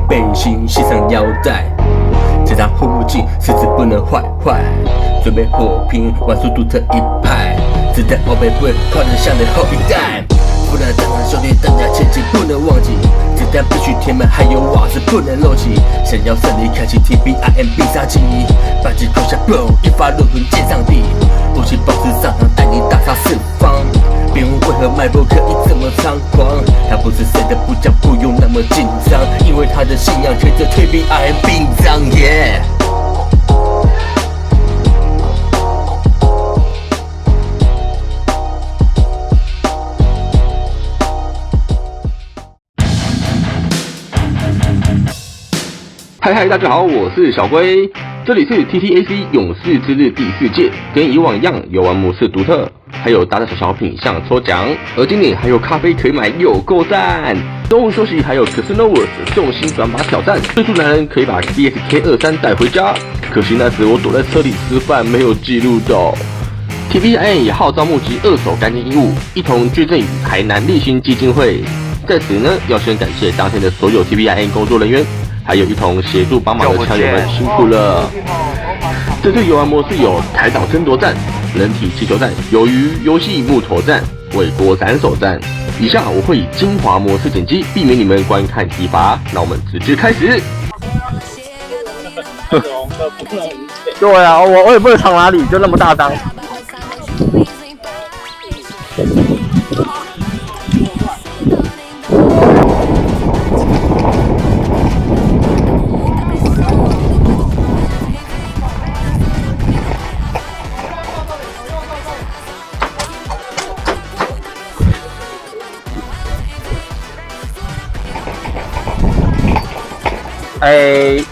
背心，系上腰带。这场护颈，狮子不能坏坏。准备火拼，玩速独特一派。子弹往北不会靠着向的后一代。不然当然兄弟，大家切记不能忘记，子弹必须填满，还有瓦斯不能漏气。想要胜利，开启 TBIM 必杀技，扳机扣下 boom， 一发入魂见上帝。武器保持上膛，带你大杀四方。别问为何脉搏可以这么猖狂，他不是谁的部将，不用那么紧张，因为他的信仰贴着 TBIM 臂章。Yeah。嗨，大家好，我是小龟，这里是 TTAC 勇士之日第4届，跟以往一样，游玩模式独特，还有大大小小品项抽奖，而今年还有咖啡可以买，有够赞！中午休息还有 Casino Wars 重心转把挑战，最速男人可以把 DSK23带回家，可惜那时我躲在车里吃饭，没有记录到。TBIM 也号召募集2手干净衣物，一同捐赠予台南立新基金会。在此呢，要先感谢当天的所有 TBIM 工作人员。还有一同协助帮忙的枪友们辛苦了。这次游玩模式有台岛争夺战、人体气球战、鱿鱼游戏木头战、尾锅斩首战。以下我会以精华模式剪辑，避免你们观看疲乏。那我们直接开始。对啊，我也不能藏哪里，就那么大张。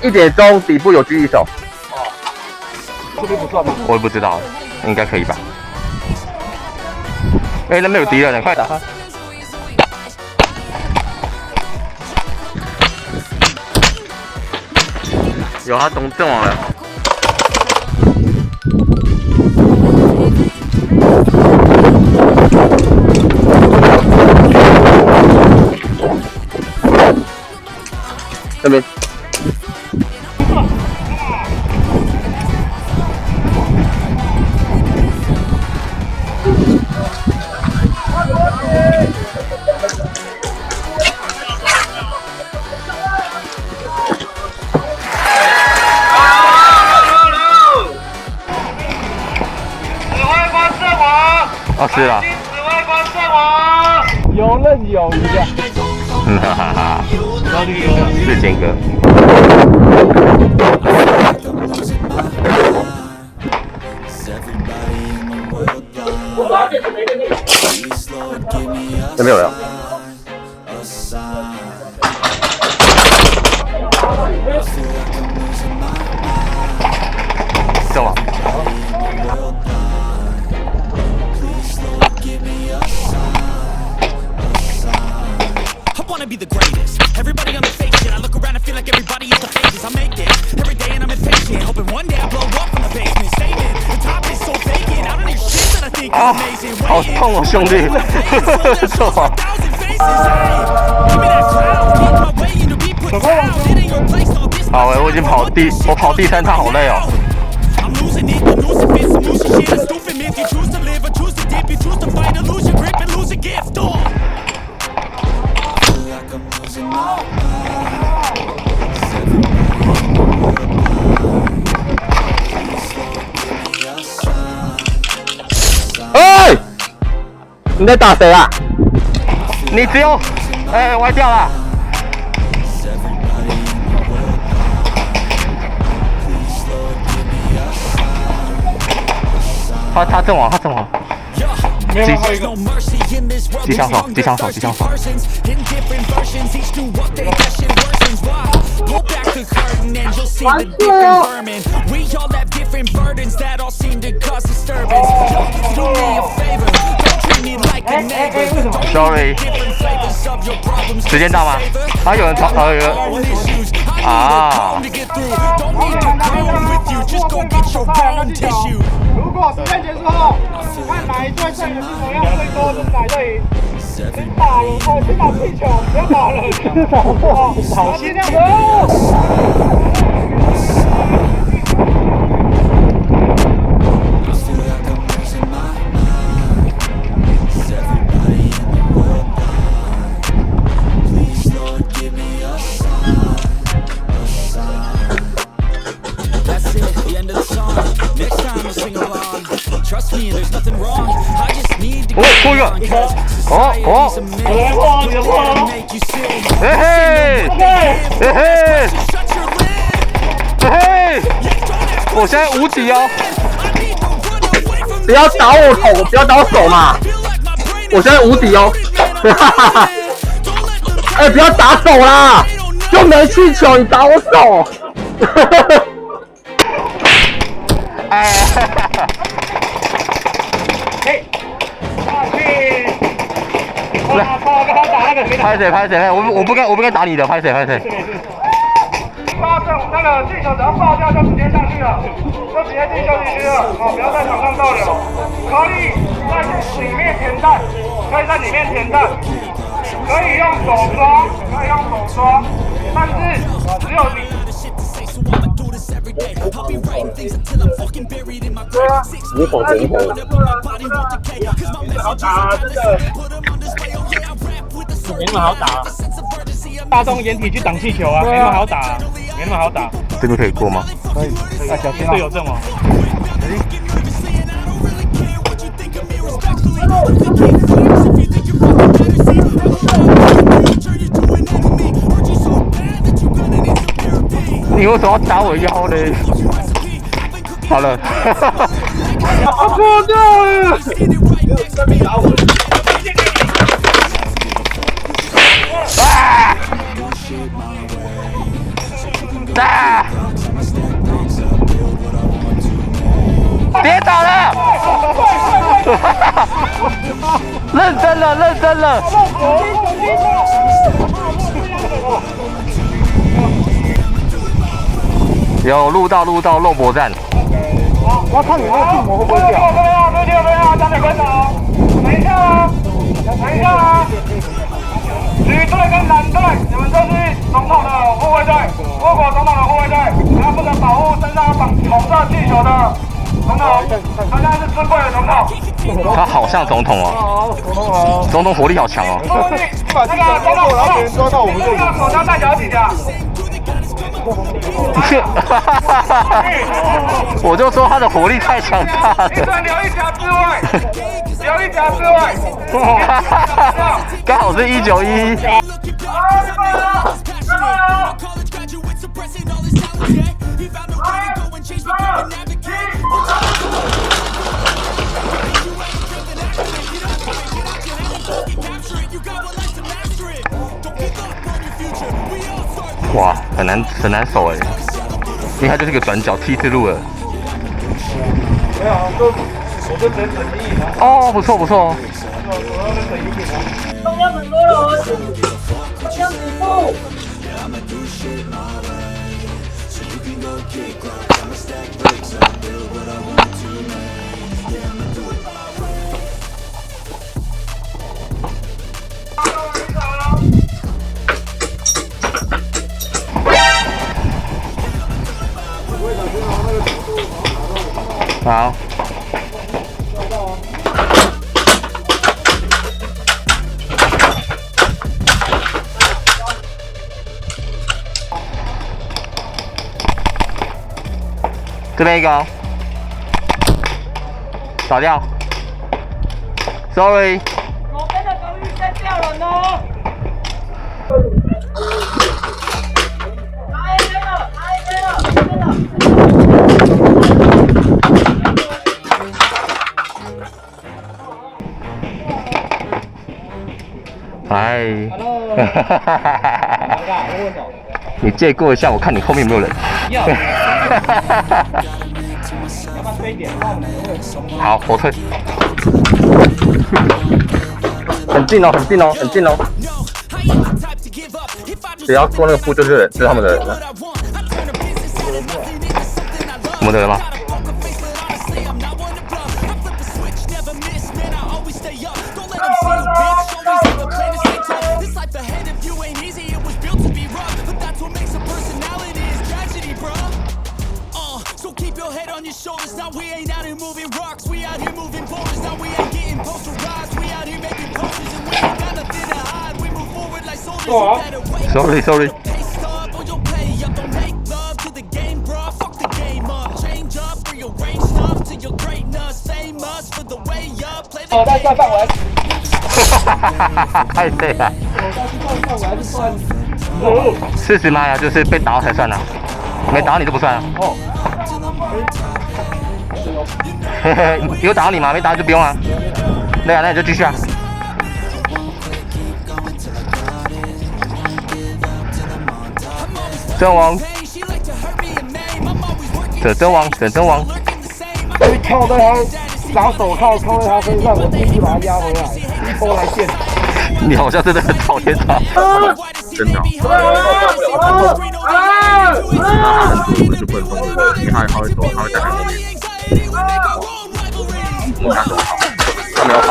1点钟底部有狙一手。哦，这边不算吗？我也不知道，应该可以吧。那边有敌人了，快打！有他阵亡了。这边。哦，是啦。指挥官阵亡，游刃有余啊！哈哈哈，是坚哥。这没有了。阵亡。Be the greatest. Everybody on the fake shit. I look around and feel like everybody is the fakest. I make this every day and I'm impatient. Hoping one day I blow up from the basement. Statement. The top is so vacant. I don't hear shit that I think is amazing. 好痛哦，兄弟！痛啊！好我已经跑第3趟，好累哦。I'm losing it, the noose if it's some loose shit. A stupid myth. You choose to live or choose to dip. You choose to fight or lose your grip and lose a gift. Ôi! 你在打谁啊？你只有，歪掉了。他阵亡，机枪手。Sorry， 时间到吗？啊，有人闯，有人啊。如果时间结束后，看哪一队胜的是否要最多，就是哪一队赢。打了，去打气球，不要打了，好心亮哦。哦，破一个，哦，你的破了，嘿嘿，嘿嘿，嘿嘿，我现在无敌哦！不要打我头，不要打我手嘛！我现在无敌哦！哈哈哈！哎，不要打手啦！又没气球，你打我手！哈哈哈！哎，嘿，下去，哇，刚刚打那个谁打？拍谁？我不该打你的，拍谁？发射那个气球只要爆掉就直接上去了，就直接进休息区了，不要在场上逗留。可以在里面填弹，可以在里面填弹，可以用手抓，但是只有你。对啊，你否认我？好打这个，没那么好打。大众掩体去挡气球啊，没那么好打，没那么好打。这个可以过吗？可以，小心队友阵亡。你为什么要打我腰嘞？好了，我破掉了！啊！跌倒了！认真了！有录到肉搏战。我要看你那个镜膜会不会掉。对，张铁跟手，等一下啊！女队跟男队，你们就是总统的护卫队，我国总统的护卫队，你要负责保护身上绑红色气球的总统，他现在是尊贵的总统。他好像总统哦，总统火力好强哦。把这个总统，然后别人抓到我们就。手枪代表几家？我就说他的火力太强大了。你只留一条之外，刚好是191。哇，很难守哎，因为它就是个转角 T 字路了。没有，我就直接整一嘛。哦，不错。中央很多了，中央止步。好。这边一个、哦，打掉。Sorry。左边的防御线掉人哦。拿 AK 了，这边的。哎，你借过一下，我看你后面有没有人。好，我退。很近哦。只要过那个步就是人，是他们的人了。我们的人吗？ on your shoulders. Now we ain't out here moving rocks, we out here moving boulders. Now we ain't getting posterized, we out here making posters, and we ain't got nothing to hide. We move forward like soldiers. You better wake Sorry. up, pay stop, or you'll pay up. Don't make love to the game, bro. Fuck the game up. Change up, rearrange stuff to your greatness. Famous for the way up. Play the 在范围，太对了。40码呀，就是被打到才算了，没打到你就不算了。哦。有打到你吗？没打到就不用了。对啊，那你就继续啊。阵亡，阵亡。靠在他拿手铐铐在他身上，我继续把他压回来，一波来见。你好像真的很讨厌他，真的。我就不能动了，他会走，他会在那边。我拿手跑，他没有跑。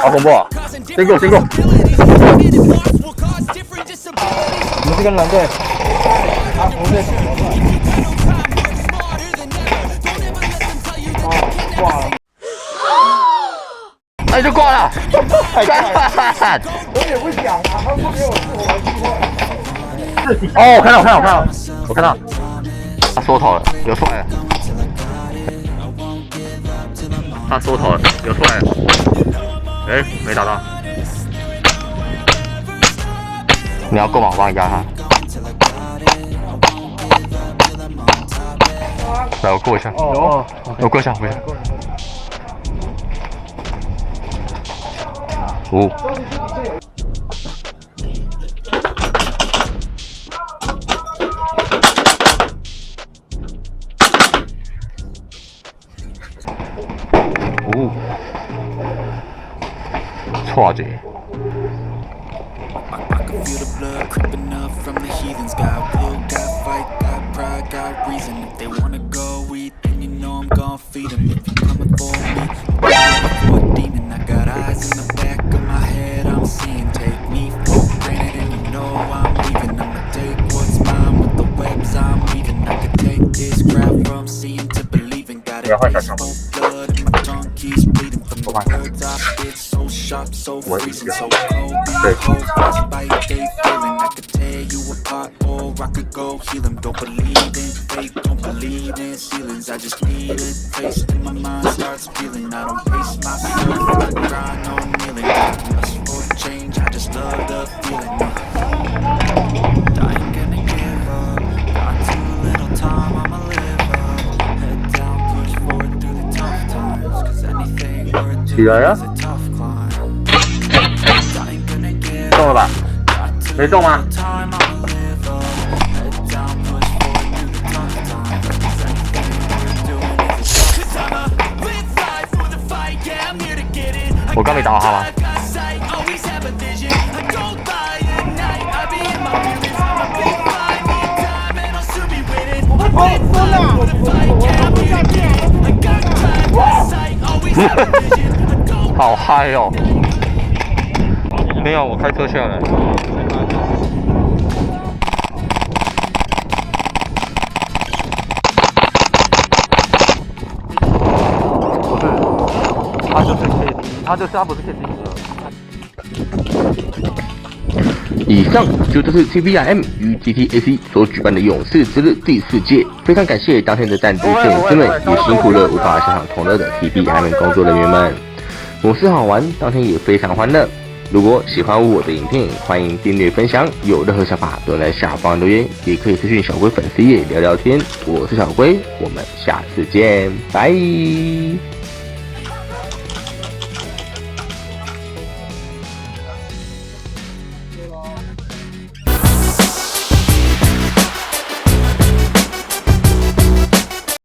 好恐怖啊！先过。我们这个蓝队，他红队什么的？挂了。那就挂了。我也不想啊，他不给我做，我机会。哦，我看到，他缩头了，有出来了。他缩头了，有出来了。哎，没打到。你要过吗？我帮你压他。来，我过一下。哦，我过一下。哦。错这。Feel the blood creeping up from the heathens. Got will, got fight, got pride, got reason. If they wanna go eat, then you know I'm gon' feed them. If you're coming for me, for a demon. I got eyes in the back of my head, I'm seeing. Take me for granted, and you know I'm leaving. I'ma take what's mine with the webs I'm weaving. I could take this crowd from seeing to believing. Got a taste for blood, and my tongue keeps bleeding from the words I spit. So sharp, so freezing, so cold. Cold, bite, they feeling. I could tear you apart, or I could go heal them. Don't believe in fate, don't believe in ceilings. I just need a taste, and my mind starts feeling. I don't pace myself, I grind on kneeling. Just for change, I just love the feeling. I ain't gonna give up. Got too little time, I'ma live up. Head down, push forward through the tough times. 'Cause anything worth doing is a tough climb. 中了吧？没中吗？我刚没打好他吗？好嗨哦！没有，我开车下来。不是，他不是 K D 以上就是 TBIM 与 TTAC 所举办的勇士之日第4届，非常感谢当天的战地摄影师们，也辛苦了无法下场同乐的 TBIM 工作人员们。勇士好玩，当天也非常欢乐。如果喜欢我的影片，欢迎订阅分享，有任何想法都在下方留言，也可以私讯小龟粉丝页聊聊天。我是小龟，我们下次见，拜。